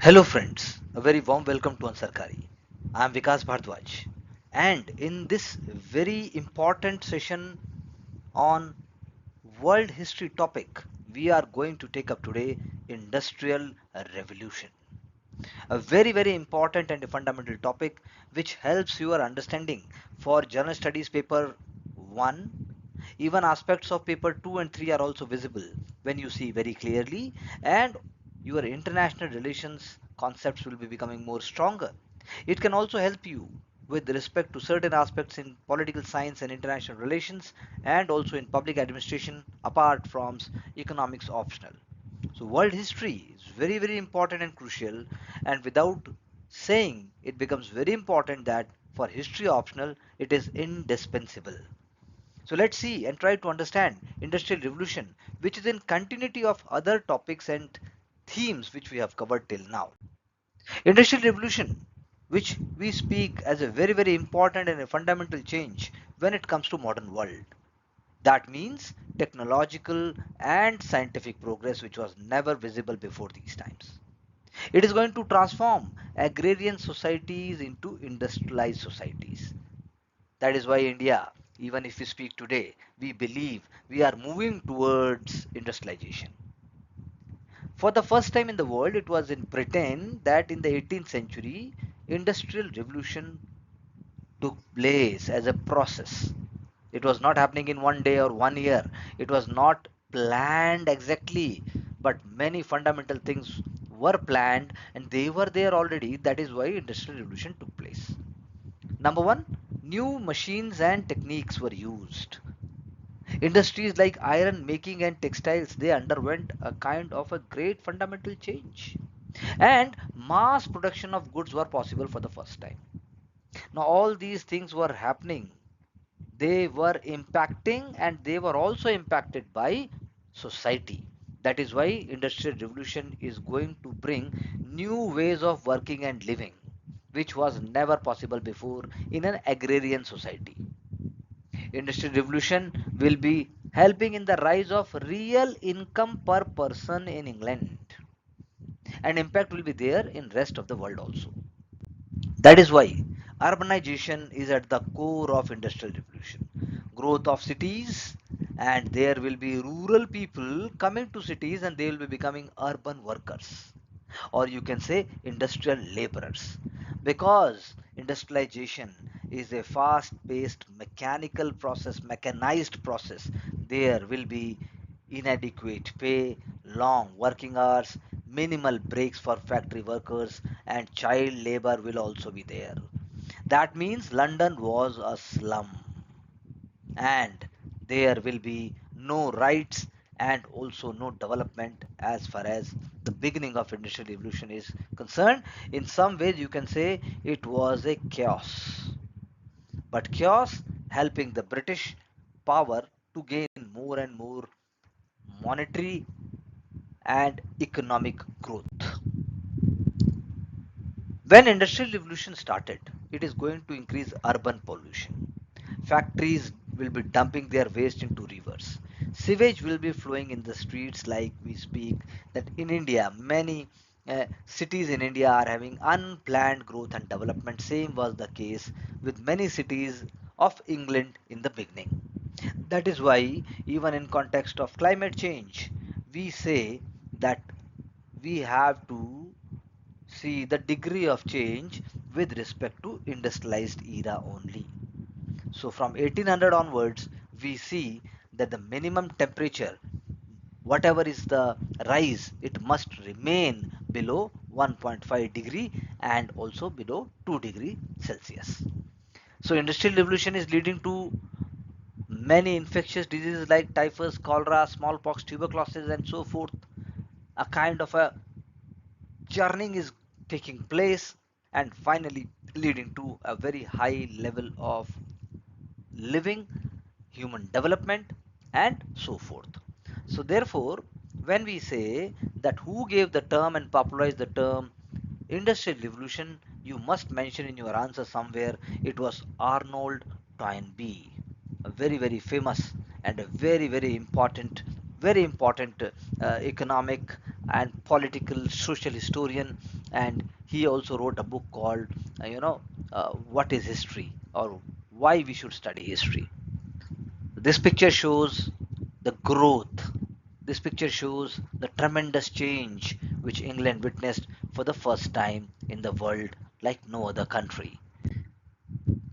Hello friends, a very warm welcome to Ansarkari. I am Vikas Bhardwaj, and in this very important session on world history topic, we are going to take up today industrial revolution. A very important and fundamental topic which helps your understanding for general studies paper 1. Even aspects of paper 2 and 3 are also visible when you see very clearly, and your international relations concepts will be becoming more stronger. It can also help you with respect to certain aspects in political science and international relations, and also in public administration apart from economics optional. So world history is very important and crucial, and without saying it becomes very important that for history optional it is indispensable. So let's see and try to understand industrial revolution, which is in continuity of other topics and themes which we have covered till now. Industrial revolution, which we speak as a very important and a fundamental change when it comes to modern world. That means technological and scientific progress which was never visible before these times. It is going to transform agrarian societies into industrialized societies. That is why India, even if we speak today, we believe we are moving towards industrialization. For the first time in the world, it was in Britain that in the 18th century, industrial revolution took place as a process. It was not happening in one day or 1 year. It was not planned exactly, but many fundamental things were planned and they were there already. That is why industrial revolution took place. Number one, new machines and techniques were used. Industries like iron making and textiles, they underwent a kind of a great fundamental change. And mass production of goods were possible for the first time. Now all these things were happening, they were impacting and they were also impacted by society. That is why industrial revolution is going to bring new ways of working and living, which was never possible before in an agrarian society. Industrial revolution will be helping in the rise of real income per person in England, and impact will be there in rest of the world also. That is why urbanization is at the core of industrial revolution. Growth of cities, and there will be rural people coming to cities and they will be becoming urban workers, or you can say industrial laborers, because industrialization is a fast paced mechanical process, mechanized process. There will be inadequate pay, long working hours, minimal breaks for factory workers, and child labor will also be there. That means London was a slum, and there will be no rights and also no development as far as the beginning of industrial revolution is concerned. In some ways you can say it was a chaos, but chaos helping the British power to gain more and more monetary and economic growth. When industrial revolution started, it is going to increase urban pollution. Factories will be dumping their waste into rivers. Sewage will be flowing in the streets like we speak. That in India, many cities in India are having unplanned growth and development. Same was the case with many cities of England in the beginning. That is why even in context of climate change, we say that we have to see the degree of change with respect to industrialized era only. So from 1800 onwards, we see that the minimum temperature, whatever is the rise, it must remain below 1.5 degree and also below 2 degree Celsius. So industrial revolution is leading to many infectious diseases like typhus, cholera, smallpox, tuberculosis, and so forth. A kind of a churning is taking place, and finally leading to a very high level of living, human development, and so forth. So therefore, when we say that who gave the term and popularized the term industrial revolution, you must mention in your answer somewhere it was Arnold Toynbee, a very famous and a very important economic and political social historian, and he also wrote a book called what is history, or why we should study history. This picture shows the growth. This picture shows the tremendous change which England witnessed for the first time in the world like no other country.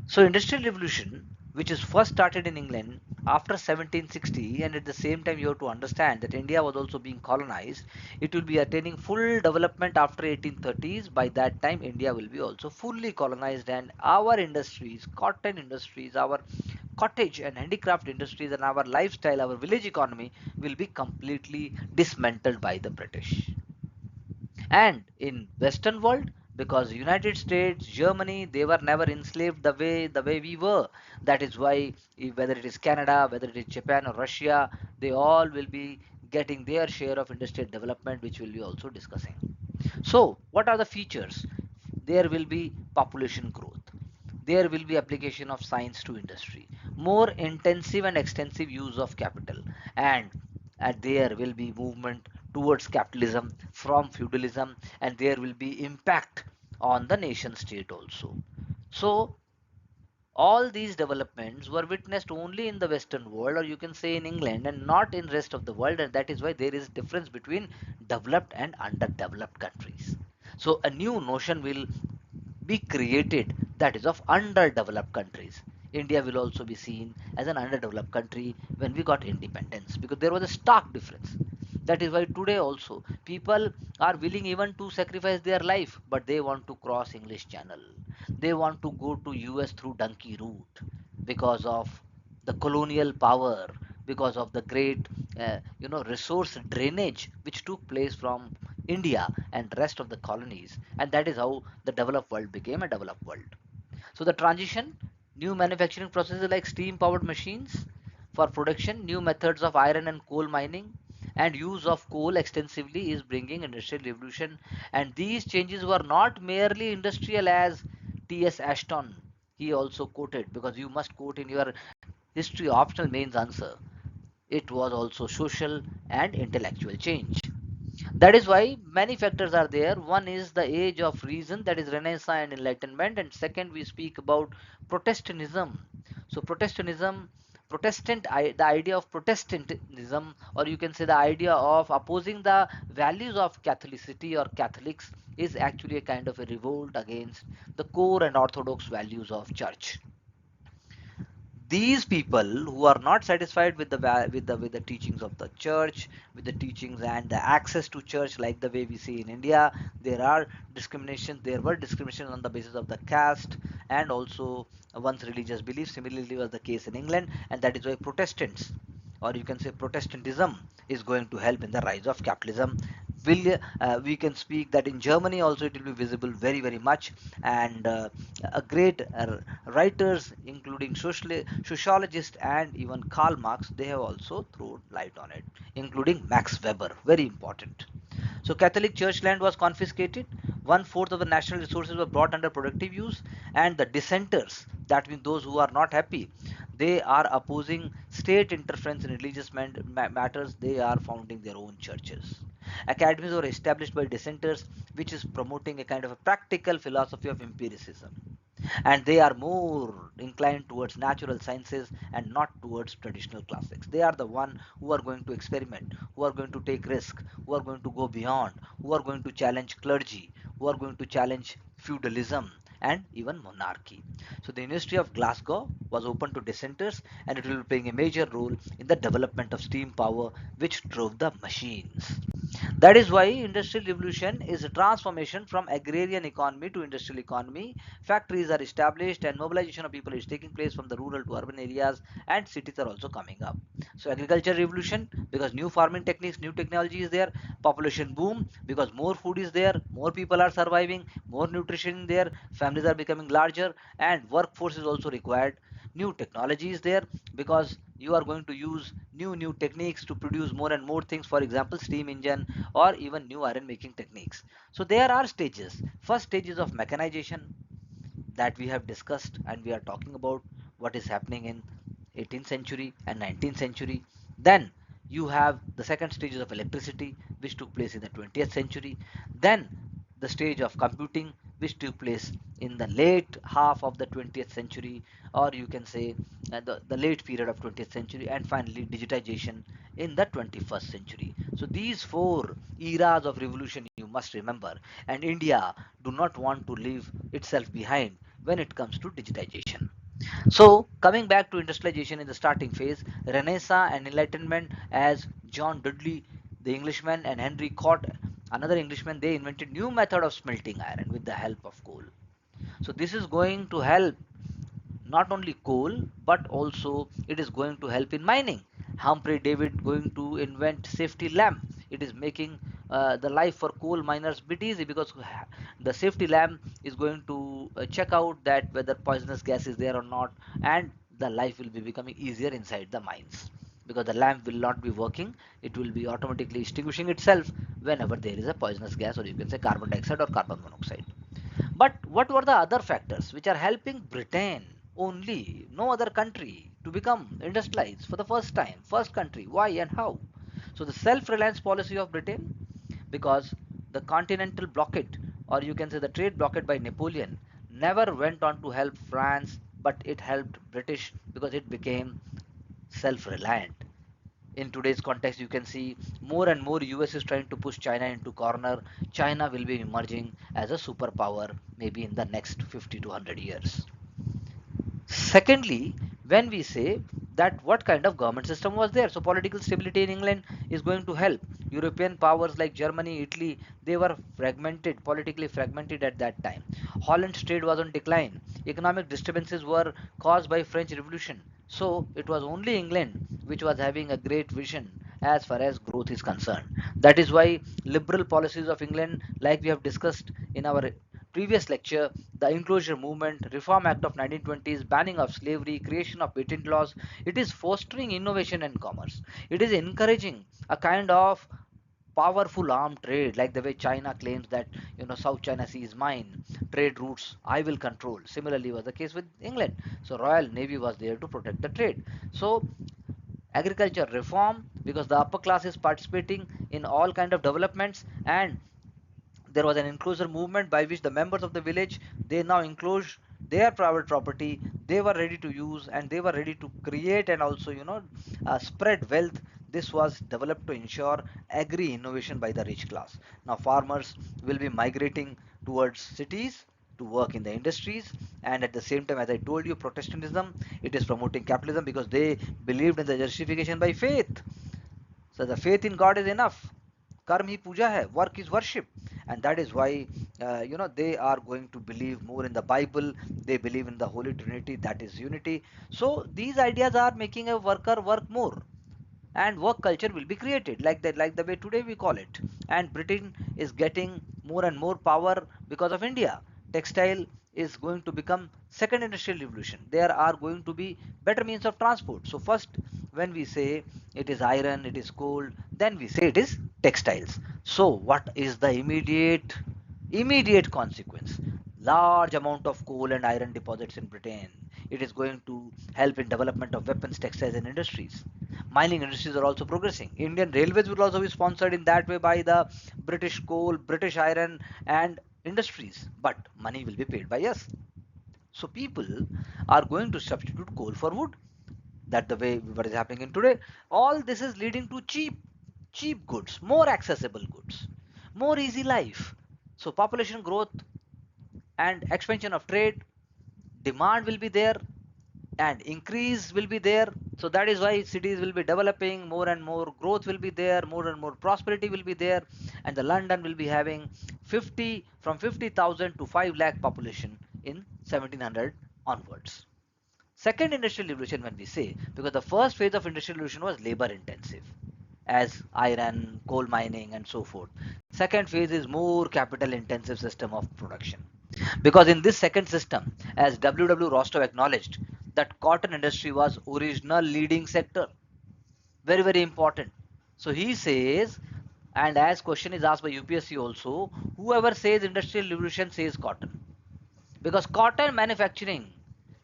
So industrial revolution, which is first started in England after 1760, and at the same time you have to understand that India was also being colonized. It will be attaining full development after 1830s. By that time India will be also fully colonized, and our industries, cotton industries, our cottage and handicraft industries, and our lifestyle, our village economy will be completely dismantled by the British. And in Western world, because United States, Germany, they were never enslaved the way we were. That is why whether it is Canada, whether it is Japan or Russia, they all will be getting their share of industrial development, which we'll be also discussing. So what are the features? There will be population growth. There will be application of science to industry, more intensive and extensive use of capital, and there will be movement towards capitalism from feudalism, and there will be impact on the nation state also. So all these developments were witnessed only in the Western world, or you can say in England, and not in rest of the world, and that is why there is difference between developed and underdeveloped countries. So a new notion will be created, that is of underdeveloped countries. India will also be seen as an underdeveloped country when we got independence, because there was a stark difference. That is why today also people are willing even to sacrifice their life, but they want to cross English Channel. They want to go to US through donkey route because of the colonial power, because of the great resource drainage which took place from India and rest of the colonies, and that is how the developed world became a developed world. So the transition, new manufacturing processes like steam powered machines for production, new methods of iron and coal mining, and use of coal extensively is bringing industrial revolution. And these changes were not merely industrial, as T.S. Ashton he also quoted, because you must quote in your history optional mains answer. It was also social and intellectual change. That is why many factors are there. One is the age of reason, that is Renaissance and Enlightenment, and second we speak about Protestantism. So Protestantism, the idea of Protestantism, or you can say the idea of opposing the values of Catholicity or Catholics, is actually a kind of a revolt against the core and orthodox values of church. These people who are not satisfied with the teachings of the church, with the teachings and the access to church, like the way we see in India, there were discriminations on the basis of the caste and also one's religious beliefs. Similarly was the case in England, and that is why Protestants, or you can say Protestantism, is going to help in the rise of capitalism. We can speak that in Germany also it will be visible very much, and a great writers including sociologists and even Karl Marx, they have also thrown light on it, including Max Weber, very important. So Catholic church land was confiscated, one fourth of the national resources were brought under productive use, and the dissenters, that means those who are not happy, they are opposing state interference in religious matters, they are founding their own churches. Academies were established by dissenters, which is promoting a kind of a practical philosophy of empiricism, and they are more inclined towards natural sciences and not towards traditional classics. They are the one who are going to experiment, who are going to take risk, who are going to go beyond, who are going to challenge clergy, who are going to challenge feudalism and even monarchy. So the University of Glasgow was open to dissenters, and it will be playing a major role in the development of steam power, which drove the machines. That is why industrial revolution is a transformation from agrarian economy to industrial economy. Factories are established and mobilization of people is taking place from the rural to urban areas, and cities are also coming up. So agriculture revolution, because new farming techniques, new technology is there. Population boom, because more food is there, more people are surviving, more nutrition there, families are becoming larger, and workforce is also required. New technology is there, because you are going to use new techniques to produce more and more things, for example steam engine or even new iron making techniques. So there are stages. First stage is of mechanization, that we have discussed, and we are talking about what is happening in 18th century and 19th century. Then you have the second stages of electricity, which took place in the 20th century. Then the stage of computing, which took place in the late half of the 20th century, or you can say the late period of 20th century, and finally digitization in the 21st century. So these four eras of revolution you must remember, and India do not want to leave itself behind when it comes to digitization. So, coming back to industrialization in the starting phase, Renaissance and Enlightenment, as John Dudley, the Englishman, and Henry Cort, another Englishman, they invented new method of smelting iron with the help of coal. So, this is going to help not only coal but also it is going to help in mining. Humphrey David going to invent safety lamp. It is making the life for coal miners bit easy, because the safety lamp is going to check out that whether poisonous gas is there or not, and the life will be becoming easier inside the mines, because the lamp will not be working, it will be automatically extinguishing itself whenever there is a poisonous gas, or you can say carbon dioxide or carbon monoxide. But what were the other factors which are helping Britain only, no other country, to become industrialized for the first time? First country, why and how? So, the self reliance policy of Britain, because the continental blockade, or you can say the trade blockade by Napoleon, never went on to help France, but it helped British because it became self reliant. In today's context, you can see more and more US is trying to push China into corner. China will be emerging as a superpower maybe in the next 50 to 100 years. Secondly, when we say that what kind of government system was there, so political stability in England is going to help. European powers like Germany, Italy, they were fragmented, politically fragmented at that time. Holland's trade was on decline. Economic disturbances were caused by French Revolution. So it was only England which was having a great vision as far as growth is concerned. That is why liberal policies of England, like we have discussed in our previous lecture, the enclosure movement, Reform Act of 1920s, banning of slavery, creation of patent laws, it is fostering innovation and commerce. It is encouraging a kind of powerful armed trade, like the way China claims that South China Sea is mine, trade routes I will control. Similarly was the case with England. So Royal Navy was there to protect the trade. So agriculture reform, because the upper class is participating in all kind of developments, and there was an enclosure movement by which the members of the village, they now enclose their private property, they were ready to use and they were ready to create and also spread wealth. This was developed to ensure agri innovation by the rich class. Now farmers will be migrating towards cities to work in the industries, and at the same time, as I told you, Protestantism, it is promoting capitalism because they believed in the justification by faith. So the faith in God is enough. Karm hi puja hai, work is worship, and that is why they are going to believe more in the Bible. They believe in the Holy Trinity, that is unity. So these ideas are making a worker work more, and work culture will be created like the way today we call it. And Britain is getting more and more power because of India. Textile is going to become second industrial revolution. There are going to be better means of transport. So first, when we say it is iron, it is coal, then we say it is textiles. So what is the immediate consequence? Large amount of coal and iron deposits in Britain. It is going to help in development of weapons, textiles and industries. Mining industries are also progressing. Indian railways will also be sponsored in that way by the British coal, British iron and industries, but money will be paid by us. So people are going to substitute coal for wood. That the way what is happening in today. All this is leading to cheap goods, more accessible goods, more easy life. So population growth and expansion of trade, demand will be there and increase will be there. So that is why cities will be developing, more and more growth will be there, more and more prosperity will be there, and the London will be having 50 from 50,000 to 5 lakh population in 1700 onwards. Second industrial revolution, when we say, because the first phase of industrial revolution was labor intensive, as iron, coal mining and so forth. Second phase is more capital intensive system of production, because in this second system, as W. Rostov acknowledged, that cotton industry was original leading sector, very important. So he says, and as question is asked by UPSC also, whoever says industrial revolution says cotton, because cotton manufacturing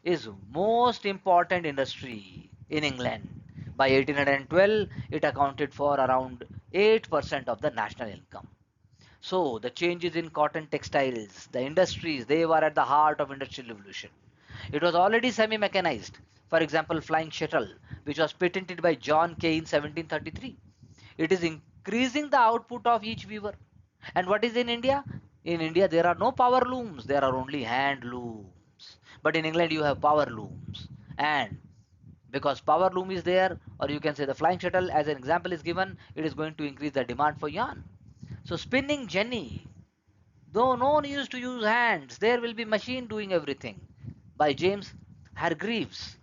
is most important industry in England. By 1812, it accounted for around 8% of the national income. So the changes in cotton textiles, the industries, they were at the heart of industrial revolution. It was already semi-mechanized. For example, flying shuttle, which was patented by John Kay in 1733. It is increasing the output of each weaver. And what is in India? In India, there are no power looms, there are only hand looms. But in England, you have power looms. And because power loom is there, or you can say the flying shuttle as an example is given, it is going to increase the demand for yarn. So spinning jenny, though no one used to use hands, there will be machine doing everything. By James Hargreaves,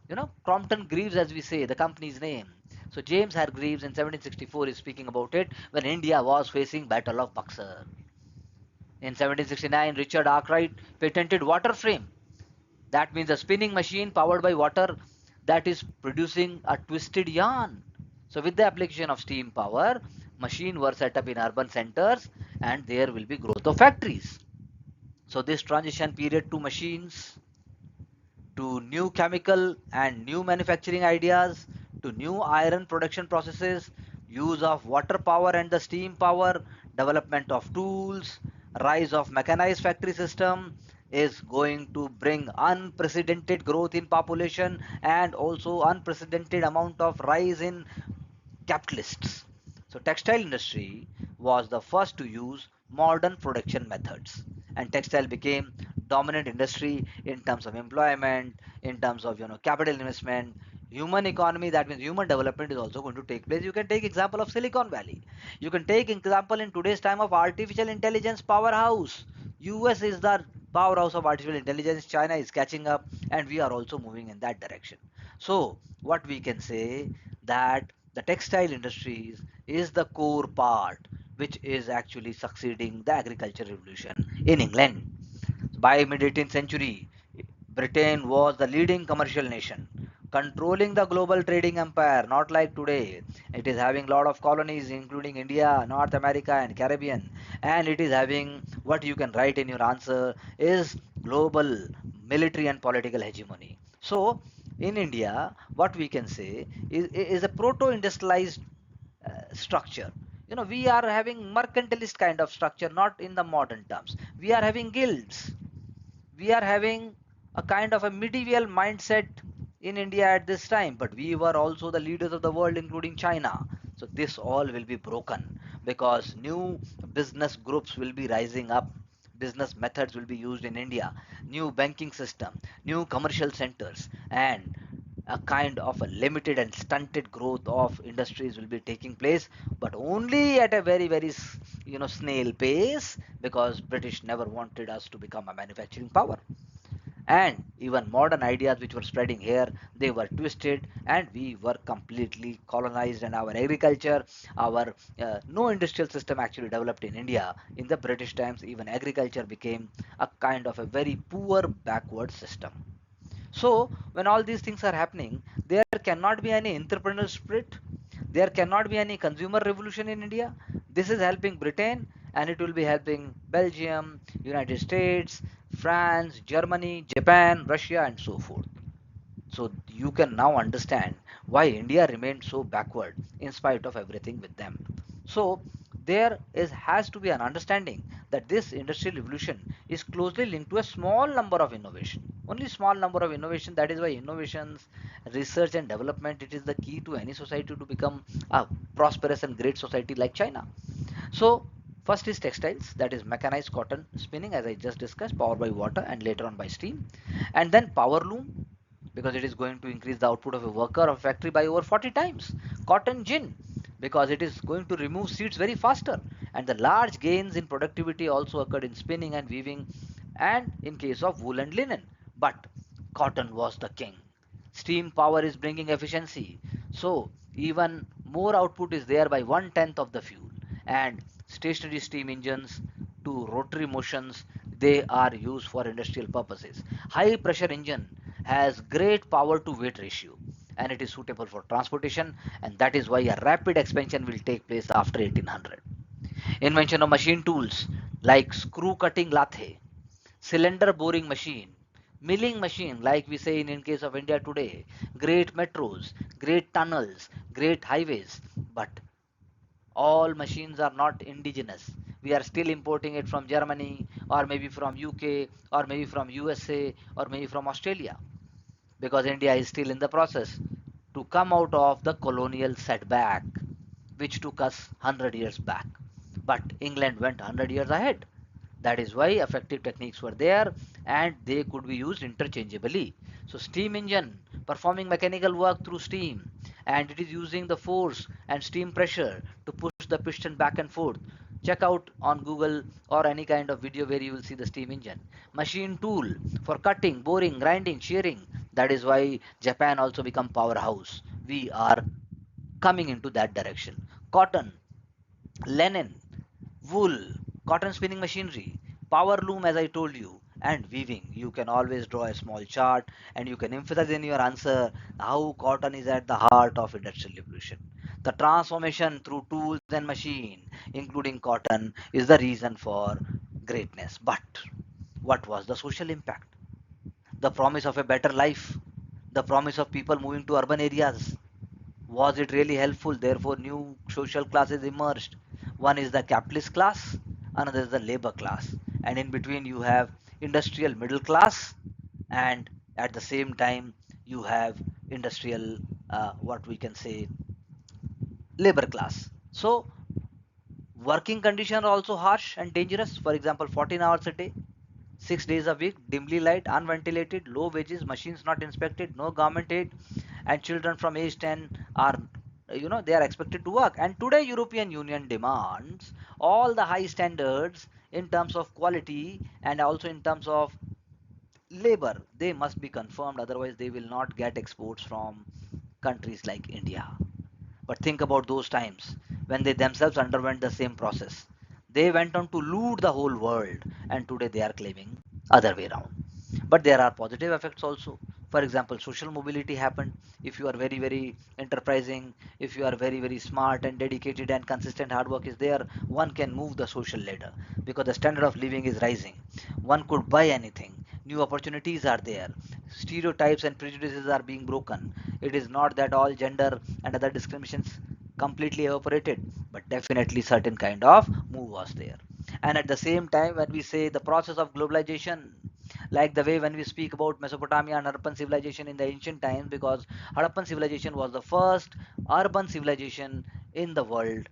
Crompton Greaves as we say, the company's name. So James Hargreaves in 1764 is speaking about it when India was facing Battle of Buxar. In 1769, Richard Arkwright patented water frame. That means a spinning machine powered by water that is producing a twisted yarn. So with the application of steam power, machines were set up in urban centers and there will be growth of factories. So this transition period to machines, to new chemical and new manufacturing ideas, to new iron production processes, use of water power and the steam power, development of tools, rise of mechanized factory system is going to bring unprecedented growth in population and also unprecedented amount of rise in capitalists. So textile industry was the first to use modern production methods and textile became dominant industry in terms of employment, in terms of capital investment, human economy, that means human development is also going to take place. You can take example of Silicon Valley. You can take example in today's time of artificial intelligence powerhouse. US is the powerhouse of artificial intelligence, China is catching up and we are also moving in that direction. So what we can say that the textile industries is the core part which is actually succeeding the agricultural revolution in England. By mid-18th century, Britain was the leading commercial nation, controlling the global trading empire, not like today. It is having a lot of colonies, including India, North America, and Caribbean. And it is having what you can write in your answer is global military and political hegemony. So, in India, what we can say is a proto-industrialized structure. We are having mercantilist kind of structure, not in the modern terms. We are having guilds, we are having a kind of a medieval mindset in India at this time, but we were also the leaders of the world, including China. So this all will be broken because new business groups will be rising up. Business methods will be used in India, new banking system, new commercial centers, and a kind of a limited and stunted growth of industries will be taking place, but only at a very very snail pace because British never wanted us to become a manufacturing power. And even modern ideas which were spreading here, they were twisted and we were completely colonized, and our agriculture, our no industrial system actually developed in India. In the British times, even agriculture became a kind of a very poor backward system. So when all these things are happening, there cannot be any entrepreneurial spirit, there cannot be any consumer revolution in India. This is helping Britain and it will be helping Belgium, United States, France, Germany, Japan, Russia, and so forth. So you can now understand why India remained so backward in spite of everything with them. So there is has to be an understanding that this industrial revolution is closely linked to a small number of innovation. Only small number of innovation. That is why innovations, research and development, it is the key to any society to become a prosperous and great society like China. So first is textiles, that is mechanized cotton spinning as I just discussed, powered by water and later on by steam. And then power loom, because it is going to increase the output of a worker of a factory by over 40 times. Cotton gin, because it is going to remove seeds very faster. And the large gains in productivity also occurred in spinning and weaving and in case of wool and linen. But cotton was the king. Steam power is bringing efficiency. So even more output is there by 1/10 of the fuel. And stationary steam engines to rotary motions, they are used for industrial purposes. High pressure engine has great power to weight ratio and it is suitable for transportation, and that is why a rapid expansion will take place after 1800. Invention of machine tools like screw cutting lathe, cylinder boring machine, milling machine like we say in case of India today, great metros, great tunnels, great highways, but All machines are not indigenous. We are still importing it from Germany, or maybe from UK, or maybe from USA, or maybe from Australia, because India is still in the process to come out of the colonial setback, which took us 100 years back. But England went 100 years ahead. That is why effective techniques were there and they could be used interchangeably. So, steam engine performing mechanical work through steam, and it is using the force and steam pressure to push the piston back and forth. Check out on Google or any kind of video where you will see the steam engine. Machine tool for cutting, boring, grinding, shearing. That is why Japan also become powerhouse. We are coming into that direction. Cotton, linen, wool, cotton spinning machinery, power loom, as I told you, and weaving. You can always draw a small chart and you can emphasize in your answer how cotton is at the heart of industrial revolution. The transformation through tools and machine, including cotton, is the reason for greatness. But what was the social impact? The promise of a better life, the promise of people moving to urban areas, was it really helpful? Therefore, new social classes emerged. One is the capitalist class, another is the labor class, and in between you have industrial middle class, and at the same time you have industrial, what we can say, labor class. So, working conditions are also harsh and dangerous. For example, 14 hours a day, 6 days a week, dimly light, unventilated, low wages, machines not inspected, no government aid, and children from age 10 are, they are expected to work. And today European Union demands all the high standards in terms of quality and also in terms of labor. They must be confirmed, otherwise they will not get exports from countries like India. But think about those times when they themselves underwent the same process. They went on to loot the whole world, and today they are claiming other way around. But there are positive effects also. For example, social mobility happened. If you are very, very enterprising, if you are very, very smart and dedicated and consistent hard work is there, one can move the social ladder because the standard of living is rising. One could buy anything. New opportunities are there. Stereotypes and prejudices are being broken. It is not that all gender and other discriminations completely evaporated, but definitely certain kind of move was there. And at the same time, when we say the process of globalization, like the way when we speak about Mesopotamia and Harappan civilization in the ancient times, because Harappan civilization was the first urban civilization in the world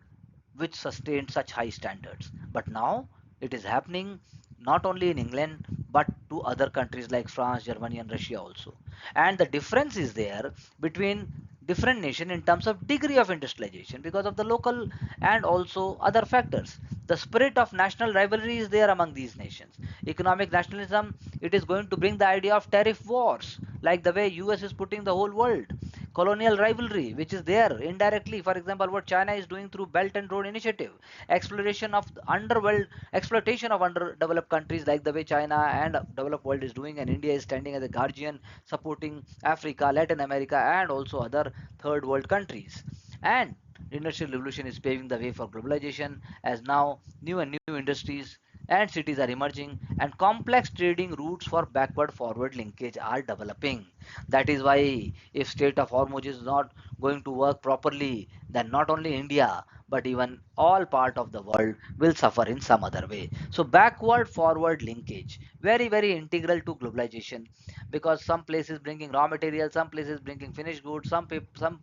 which sustained such high standards. But now it is happening not only in England but to other countries like France, Germany, and Russia also. And the difference is there between different nations in terms of degree of industrialization because of the local and also other factors. The spirit of national rivalry is there among these nations. Economic nationalism, it is going to bring the idea of tariff wars, like the way US is putting the whole world. Colonial rivalry, which is there indirectly, for example, what China is doing through Belt and Road Initiative, exploration of underworld, exploitation of underdeveloped countries, like the way China and developed world is doing, and India is standing as a guardian supporting Africa, Latin America, and also other third world countries. And industrial revolution is paving the way for globalization, as now new and new industries and cities are emerging and complex trading routes for backward forward linkage are developing. That is why if Strait of Hormuz is not going to work properly, then not only India but even all part of the world will suffer in some other way. So backward forward linkage, very, very integral to globalization, because some places bringing raw material, some places bringing finished goods, some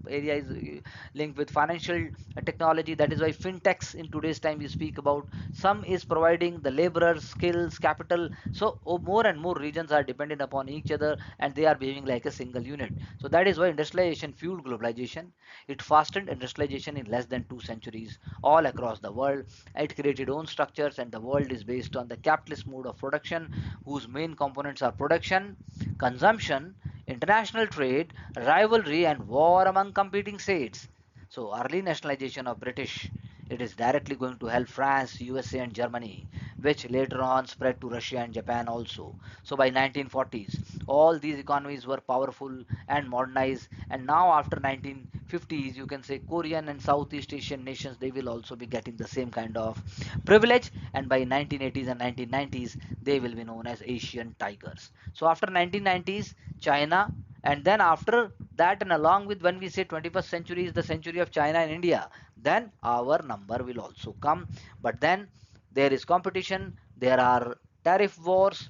area is linked with financial technology. That is why fintechs in today's time we speak about. Some is providing the laborers, skills, capital. So more and more regions are dependent upon each other and they are behaving like a single unit. So that is why industrialization fueled globalization. It fastened industrialization in less than 2 centuries all across the world. It created own structures, and the world is based on the capitalist mode of production, whose main components are production, consumption, international trade, rivalry, and war among competing states. So early nationalization of British, it is directly going to help France, USA, and Germany, which later on spread to Russia and Japan also. So by 1940s, all these economies were powerful and modernized. And now after 1950s, you can say Korean and Southeast Asian nations, they will also be getting the same kind of privilege. And by 1980s and 1990s, they will be known as Asian tigers. So after 1990s, China And then after that, and along with, when we say 21st century is the century of China and India, then our number will also come. But then there is competition, there are tariff wars,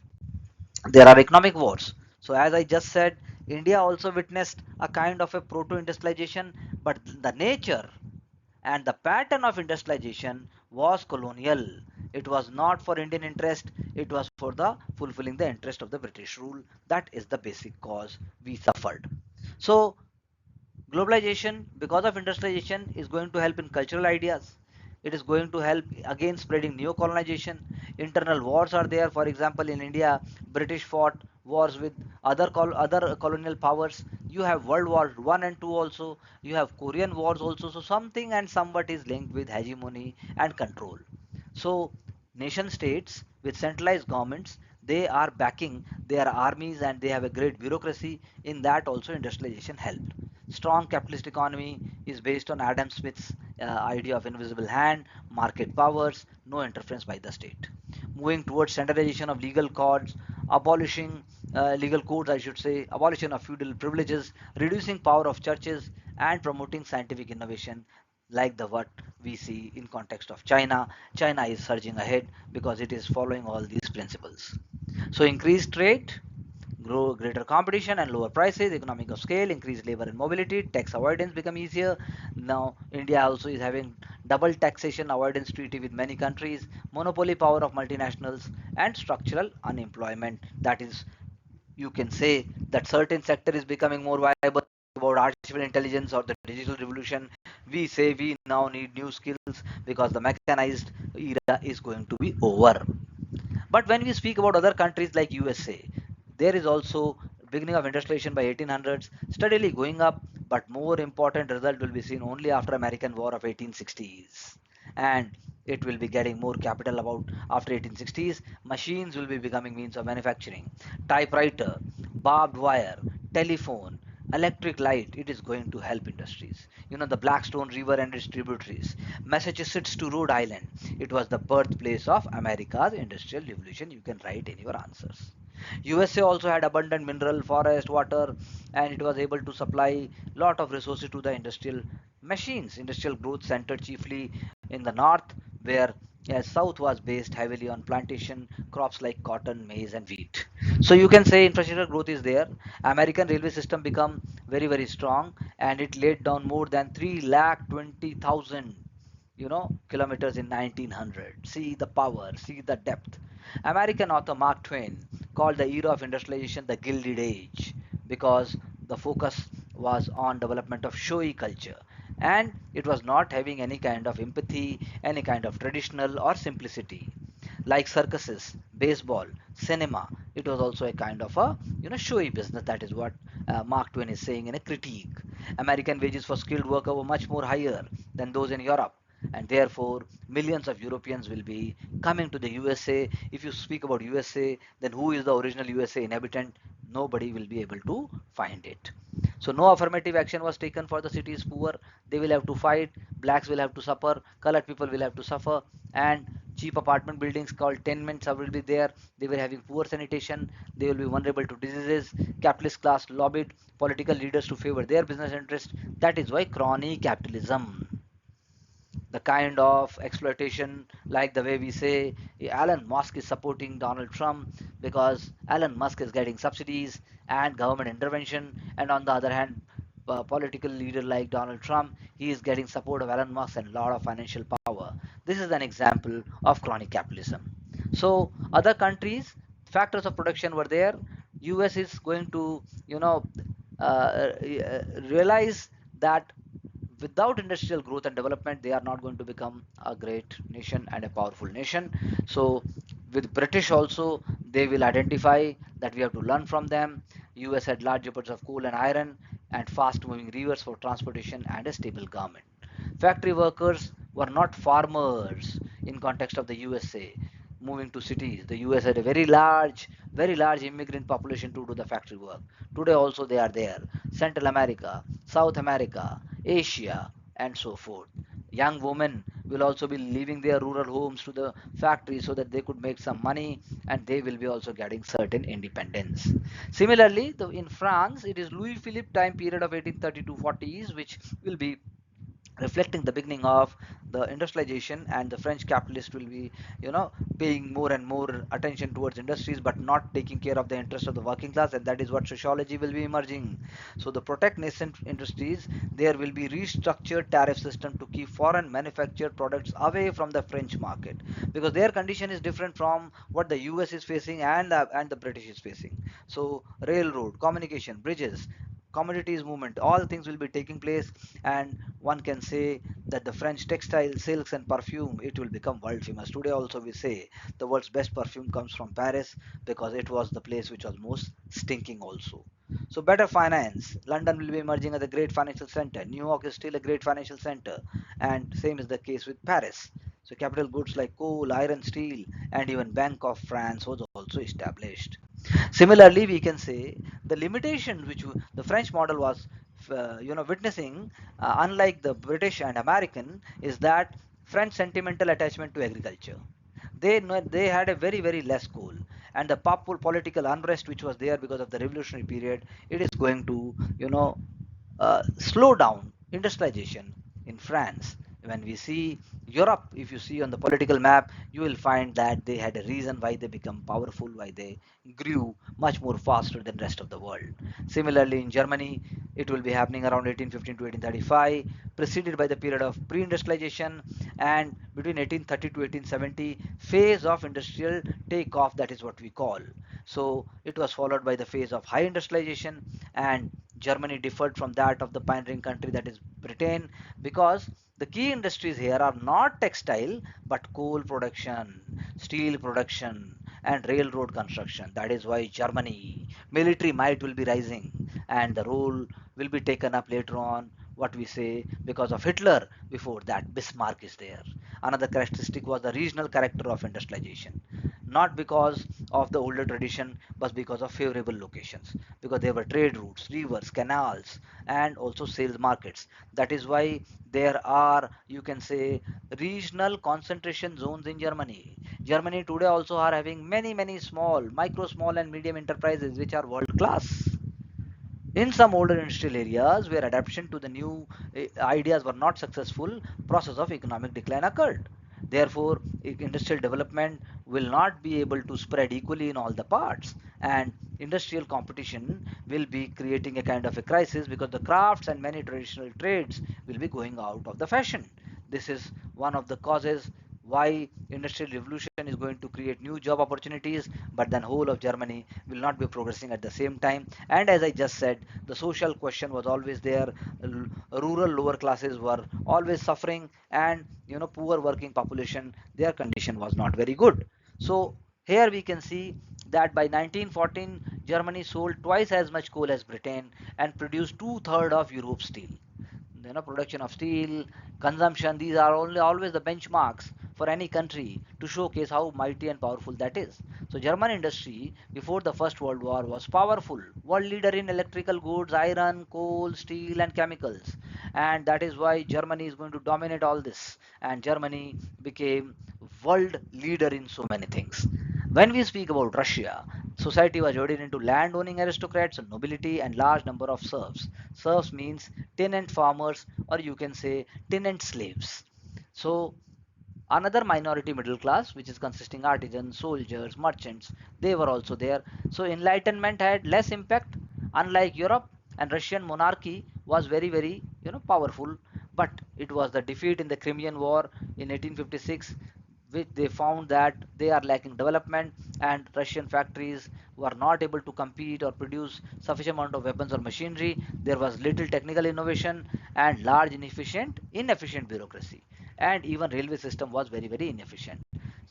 there are economic wars. So as I just said, India also witnessed a kind of a proto-industrialization, but the nature and the pattern of industrialization was colonial. It was not for Indian interest, it was for the fulfilling the interest of the British rule. That is the basic cause we suffered. So globalization, because of industrialization, is going to help in cultural ideas. It is going to help again spreading neo-colonization. Internal wars are there. For example, in India, British fought wars with other colonial powers. You have World War One and Two also. You have Korean wars also. So something and somewhat is linked with hegemony and control. So nation states with centralized governments, they are backing their armies and they have a great bureaucracy. In that also industrialization helped. Strong capitalist economy is based on Adam Smith's idea of invisible hand, market powers, no interference by the state. Moving towards standardization of legal codes, abolishing legal codes, I should say, abolition of feudal privileges, reducing power of churches, and promoting scientific innovation, like the what we see in context of China. China is surging ahead because it is following all these principles. So increased trade, grow greater competition and lower prices, economic of scale, increased labor and mobility, tax avoidance become easier. Now India also is having double taxation avoidance treaty with many countries, monopoly power of multinationals, and structural unemployment. That is, you can say that certain sector is becoming more viable. About artificial intelligence or the digital revolution, we say we now need new skills because the mechanized era is going to be over. But when we speak about other countries like USA, there is also beginning of industrialization by 1800s, steadily going up, but more important result will be seen only after American War of 1860s. And it will be getting more capital about after 1860s. Machines will be becoming means of manufacturing. Typewriter, barbed wire, telephone, electric light, it is going to help industries. You know, the Blackstone River and its tributaries, Massachusetts to Rhode Island, it was the birthplace of America's industrial revolution. You can write in your answers. USA also had abundant mineral, forest, water, and it was able to supply lot of resources to the industrial machines. Industrial growth centered chiefly in the north, where south was based heavily on plantation crops like cotton, maize, and wheat. So you can say infrastructure growth is there. American railway system become very strong, and it laid down more than 3,20,000 kilometers in 1900. See the power, see the depth. American author Mark Twain called the era of industrialization the Gilded Age because the focus was on development of showy culture, and it was not having any kind of empathy, any kind of traditional or simplicity. Like circuses, baseball, cinema, it was also a kind of a showy business. That is what Mark Twain is saying in a critique. American wages for skilled worker were much more higher than those in Europe, and therefore millions of Europeans will be coming to the USA. If you speak about USA, then who is the original USA inhabitant? Nobody will be able to find it. So no affirmative action was taken for the city's poor. They will have to fight. Blacks will have to suffer. Colored people will have to suffer. And cheap apartment buildings called tenements will be there. They were having poor sanitation. They will be vulnerable to diseases. Capitalist class lobbied political leaders to favor their business interest. That is why crony capitalism, the kind of exploitation, like the way we say Elon Musk is supporting Donald Trump because Elon Musk is getting subsidies and government intervention, and on the other hand, a political leader like Donald Trump, he is getting support of Elon Musk and a lot of financial power. This is an example of crony capitalism. So other countries, factors of production were there. US is going to realize that without industrial growth and development, they are not going to become a great nation and a powerful nation. So with British also, they will identify that we have to learn from them. US had large deposits of coal and iron and fast moving rivers for transportation and a stable government. Factory workers were not farmers in context of the USA moving to cities. The US had a very large immigrant population to do the factory work. Today also they are there. Central America, South America, Asia, and so forth. Young women will also be leaving their rural homes to the factories so that they could make some money, and they will be also getting certain independence. Similarly, in France, it is Louis Philippe time period of 1830 to 40s, which will be reflecting the beginning of the industrialization, and the French capitalist will be, paying more and more attention towards industries but not taking care of the interest of the working class, and that is what sociology will be emerging. So the protect nascent industries, there will be restructured tariff system to keep foreign manufactured products away from the French market, because their condition is different from what the US is facing and the British is facing. So railroad, communication, bridges, commodities movement, all things will be taking place, and one can say that the French textile, silks and perfume, it will become world famous. Today also we say the world's best perfume comes from Paris, because it was the place which was most stinking also. So better finance, London will be emerging as a great financial center, New York is still a great financial center, and same is the case with Paris. So capital goods like coal, iron, steel, and even Bank of France was also established. Similarly, we can say the limitations which the French model was, witnessing, unlike the British and American, is that French sentimental attachment to agriculture. They had a very less coal, and the political unrest which was there because of the revolutionary period, it is going to, slow down industrialization in France. When we see Europe, if you see on the political map, you will find that they had a reason why they become powerful, why they grew much more faster than rest of the world. Similarly, in Germany, it will be happening around 1815 to 1835, preceded by the period of pre-industrialization, and between 1830 to 1870, phase of industrial takeoff, that is what we call. So it was followed by the phase of high industrialization, and Germany differed from that of the pioneering country, that is Britain, because the key industries here are not textile but coal production, steel production, and railroad construction. That is why Germany military might will be rising, and the role will be taken up later on, what we say, because of Hitler. Before that, Bismarck is there. Another characteristic was the regional character of industrialization, not because of the older tradition but because of favorable locations, because there were trade routes, rivers, canals, and also sales markets. That is why there are, you can say, regional concentration zones in Germany. Germany today also are having many small, micro, small and medium enterprises which are world class. In some older industrial areas where adaptation to the new ideas were not successful, process of economic decline occurred. Therefore, industrial development will not be able to spread equally in all the parts, and industrial competition will be creating a kind of a crisis, because the crafts and many traditional trades will be going out of the fashion. This is one of the causes why industrial revolution is going to create new job opportunities, but then whole of Germany will not be progressing at the same time. And as I just said, the social question was always there. Rural lower classes were always suffering, and poor working population, their condition was not very good. So here we can see that by 1914 Germany sold twice as much coal as Britain and produced two-thirds of Europe's steel. Production of steel, consumption, these are only always the benchmarks for any country to showcase how mighty and powerful that is. So German industry before the First World War was powerful, world leader in electrical goods, iron, coal, steel and chemicals, and that is why Germany is going to dominate all this, and Germany became world leader in so many things. When we speak about Russia, society was divided into land owning aristocrats, nobility, and large number of serfs. Serfs means tenant farmers, or you can say tenant slaves. So another minority middle class, which is consisting artisans, soldiers, merchants, they were also there. So enlightenment had less impact, unlike Europe, and Russian monarchy was very powerful, but it was the defeat in the Crimean War in 1856 which they found that they are lacking development, and Russian factories were not able to compete or produce sufficient amount of weapons or machinery. There was little technical innovation and large inefficient bureaucracy, and even railway system was very inefficient.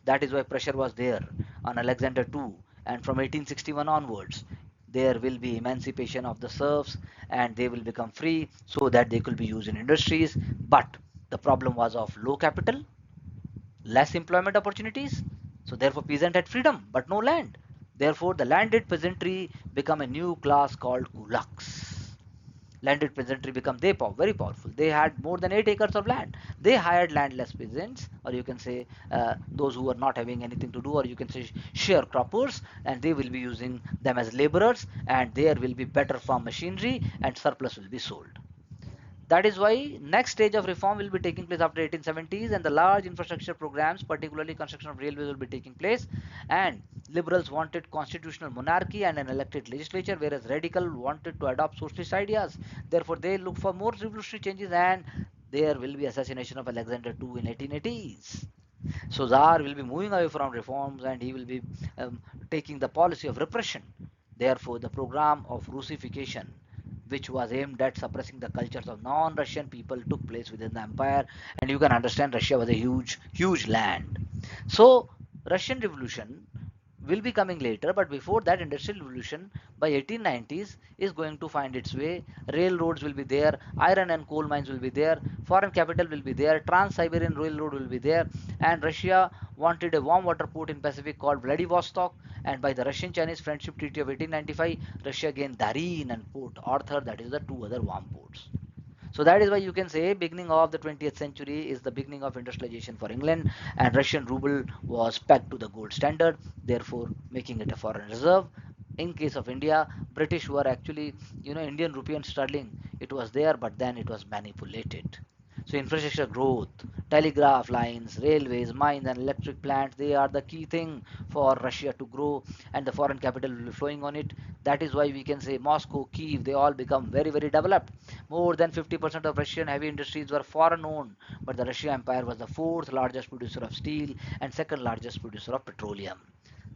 That is why pressure was there on Alexander II, and from 1861 onwards there will be emancipation of the serfs, and they will become free so that they could be used in industries. But the problem was of low capital, less employment opportunities. So therefore peasant had freedom but no land. Therefore the landed peasantry become a new class called kulaks. Landed peasantry become very powerful. They had more than 8 acres of land. They hired landless peasants, or you can say those who are not having anything to do, or you can say sharecroppers, and they will be using them as laborers, and there will be better farm machinery, and surplus will be sold. That is why next stage of reform will be taking place after 1870s, and the large infrastructure programs, particularly construction of railways, will be taking place. And liberals wanted constitutional monarchy and an elected legislature, whereas radical wanted to adopt socialist ideas. Therefore, they look for more revolutionary changes, and there will be assassination of Alexander II in 1880s. So Tsar will be moving away from reforms, and he will be taking the policy of repression. Therefore, the program of Russification, which was aimed at suppressing the cultures of non-Russian people, took place within the empire. And you can understand Russia was a huge land. So Russian Revolution will be coming later, but before that, Industrial Revolution by 1890s is going to find its way. Railroads will be there, iron and coal mines will be there, foreign capital will be there, Trans-Siberian Railroad will be there, and Russia wanted a warm water port in Pacific called Vladivostok, and by the Russian-Chinese Friendship Treaty of 1895, Russia gained Darin and Port Arthur, that is the two other warm ports. So that is why you can say beginning of the 20th century is the beginning of industrialization for England, and Russian ruble was pegged to the gold standard, therefore making it a foreign reserve. In case of India, British were actually, Indian rupee and sterling, it was there, but then it was manipulated. So infrastructure growth, telegraph lines, railways, mines and electric plants, they are the key thing for Russia to grow, and the foreign capital will be flowing on it. That is why we can say Moscow, Kiev, they all become very developed. More than 50% of Russian heavy industries were foreign owned, but the Russian Empire was the fourth largest producer of steel and second largest producer of petroleum.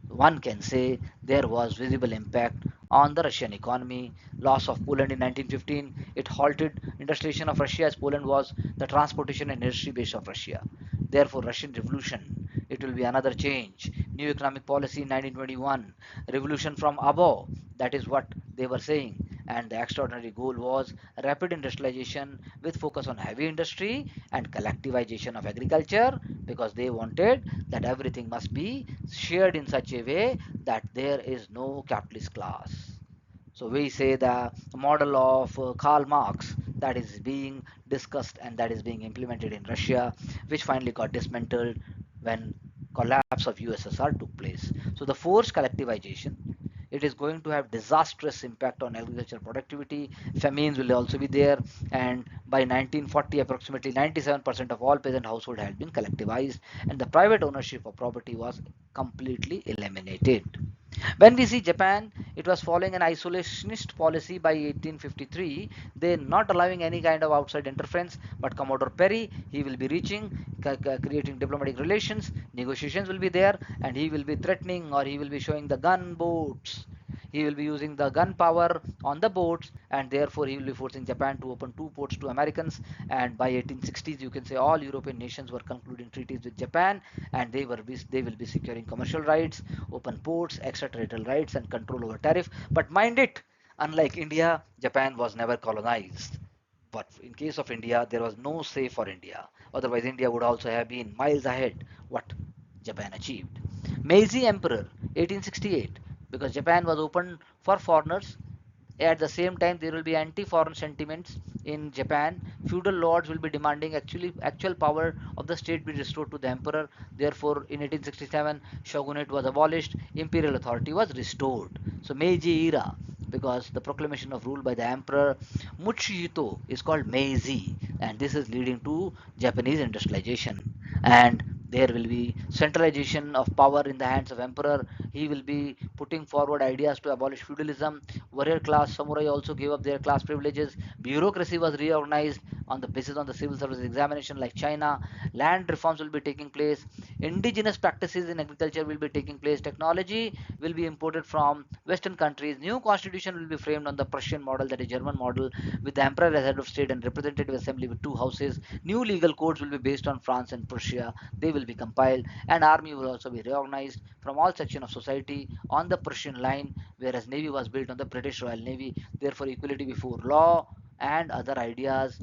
One can say there was visible impact on the Russian economy. Loss of Poland in 1915, it halted industrialization of Russia, as Poland was the transportation and industry base of Russia. Therefore, Russian Revolution, it will be another change. New economic policy in 1921, revolution from above, that is what they were saying. And the extraordinary goal was rapid industrialization with focus on heavy industry and collectivization of agriculture, because they wanted that everything must be shared in such a way that there is no capitalist class. So we say the model of Karl Marx, that is being discussed and that is being implemented in Russia, which finally got dismantled when collapse of USSR took place. So the forced collectivization, it is going to have disastrous impact on agricultural productivity. Famines will also be there, and by 1940 approximately 97% of all peasant households had been collectivized, and the private ownership of property was completely eliminated. When we see Japan, it was following an isolationist policy by 1853. They not allowing any kind of outside interference. But Commodore Perry, he will be reaching, creating diplomatic relations. Negotiations will be there, and he will be threatening, or he will be showing the gunboats. He will be using the gun power on the boats, and therefore he will be forcing Japan to open two ports to Americans. And by 1860s, you can say all European nations were concluding treaties with Japan, and they will be securing commercial rights, open ports, extraterritorial rights, and control over tariff. But mind it, unlike India, Japan was never colonized. But in case of India, there was no say for India. Otherwise, India would also have been miles ahead what Japan achieved. Meiji Emperor, 1868, because Japan was open for foreigners. At the same time, there will be anti-foreign sentiments in Japan. Feudal lords will be demanding actual power of the state be restored to the emperor. Therefore, in 1867, shogunate was abolished, imperial authority was restored. So Meiji era, because the proclamation of rule by the emperor Muchihito is called Meiji, and this is leading to Japanese industrialization. And there will be centralization of power in the hands of emperor. He will be putting forward ideas to abolish feudalism. Warrior class samurai also gave up their class privileges. Bureaucracy was reorganized on the basis of the civil service examination like China. Land reforms will be taking place. Indigenous practices in agriculture will be taking place. Technology will be imported from Western countries. New constitution will be framed on the Prussian model, that is German model, with the emperor as head of state and representative assembly with two houses. New legal codes will be based on France and Prussia. They will be compiled, and army will also be reorganized from all sections of society on the Prussian line, whereas navy was built on the British Royal Navy. Therefore, equality before law and other ideas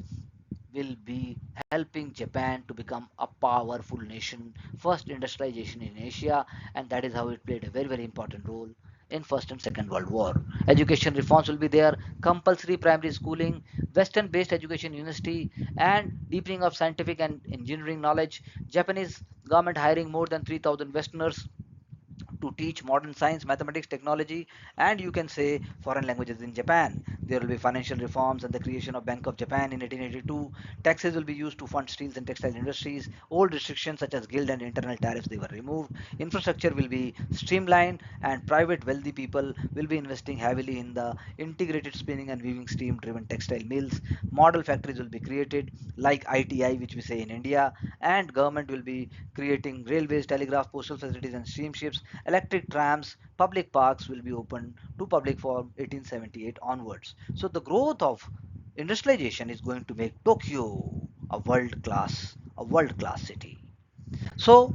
will be helping Japan to become a powerful nation. First industrialization in Asia, and that is how it played a very important role in First and Second World War. Education reforms will be there, compulsory primary schooling, Western-based education university, and deepening of scientific and engineering knowledge. Japanese government hiring more than 3,000 Westerners to teach modern science, mathematics, technology, and you can say foreign languages in Japan. There will be financial reforms and the creation of Bank of Japan in 1882. Taxes will be used to fund steels and textile industries. Old restrictions such as guild and internal tariffs they were removed. Infrastructure will be streamlined, and private wealthy people will be investing heavily in the integrated spinning and weaving steam driven textile mills. Model factories will be created like ITI, which we say in India, and government will be creating railways, telegraph, postal facilities, and steamships. Electric trams, public parks will be opened to public from 1878 onwards. So the growth of industrialization is going to make Tokyo a world class city. So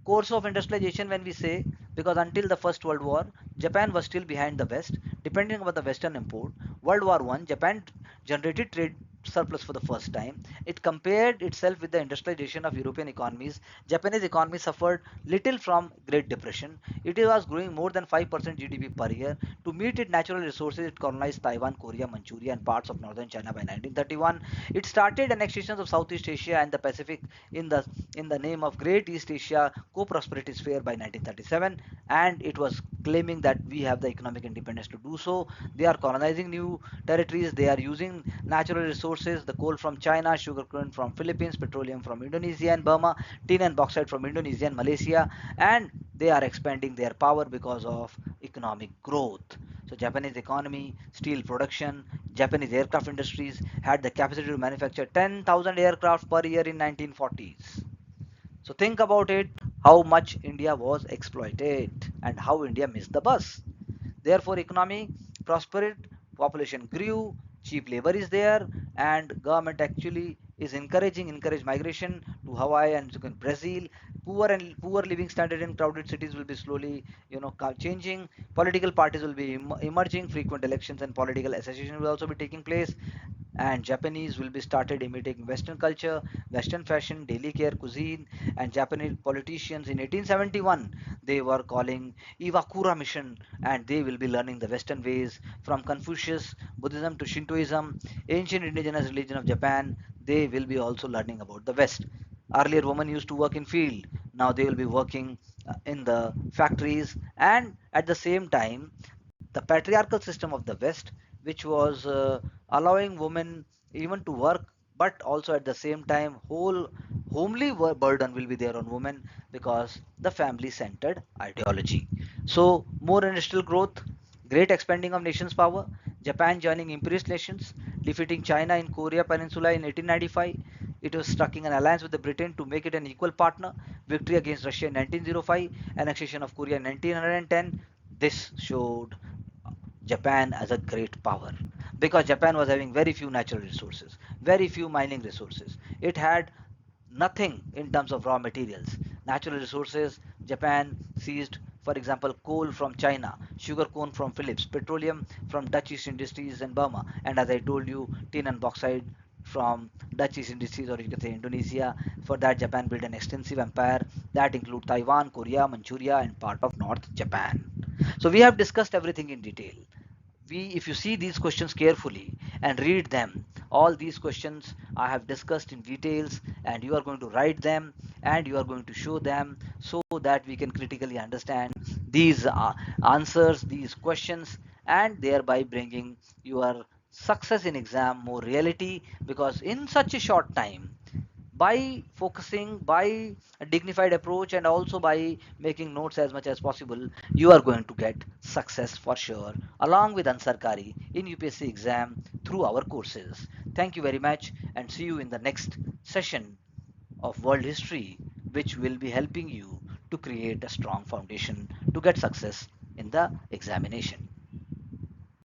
course of industrialization, when we say, because until the First World War, Japan was still behind the West, depending on the Western import. World War One, Japan generated trade surplus for the first time. It compared itself with the industrialization of European economies. Japanese economy suffered little from Great Depression. It was growing more than 5% GDP per year. To meet its natural resources, it colonized Taiwan, Korea, Manchuria, and parts of northern China by 1931. It started annexations of Southeast Asia and the Pacific in the name of Great East Asia Co-Prosperity Sphere by 1937, and it was claiming that we have the economic independence to do so. They are colonizing new territories. They are using natural resources, the coal from China, sugarcane from Philippines, petroleum from Indonesia and Burma, tin and bauxite from Indonesia and Malaysia, and they are expanding their power because of economic growth. So Japanese economy, steel production, Japanese aircraft industries had the capacity to manufacture 10,000 aircraft per year in 1940s. So think about it, how much India was exploited and how India missed the bus. Therefore, economy prospered, population grew, cheap labor is there, and government actually is encourage migration to Hawaii and to Brazil. Poor living standard in crowded cities will be slowly, changing. Political parties will be emerging. Frequent elections and political association will also be taking place, and Japanese will be started imitating Western culture, Western fashion, daily care, cuisine, and Japanese politicians in 1871 they were calling Iwakura mission, and they will be learning the Western ways from Confucius, Buddhism to Shintoism, ancient indigenous religion of Japan. They will be also learning about the West. Earlier, women used to work in field. Now they will be working in the factories, and at the same time, the patriarchal system of the West, which was allowing women even to work, but also at the same time, whole homely burden will be there on women because the family centered ideology. So, more industrial growth, great expanding of nations' power, Japan joining imperialist nations, defeating China in Korea Peninsula in 1895. It was striking an alliance with the Britain to make it an equal partner. Victory against Russia in 1905, annexation of Korea in 1910. This showed Japan as a great power because Japan was having very few natural resources, very few mining resources. It had nothing in terms of raw materials. Natural resources, Japan seized, for example, coal from China, sugar cone from Philippines, petroleum from Dutch East Industries and Burma, and as I told you, tin and bauxite from Dutch East Industries, or you can say Indonesia. For that, Japan built an extensive empire that include Taiwan, Korea, Manchuria, and part of North Japan. So we have discussed everything in detail. If you see these questions carefully and read them, all these questions I have discussed in details, and you are going to write them and you are going to show them so that we can critically understand these answers, these questions, and thereby bringing your success in exam more reality, because in such a short time, by focusing, by a dignified approach, and also by making notes as much as possible, you are going to get success for sure along with Ansar Kari in UPSC exam through our courses. Thank you very much, and see you in the next session of world history, which will be helping you to create a strong foundation to get success in the examination.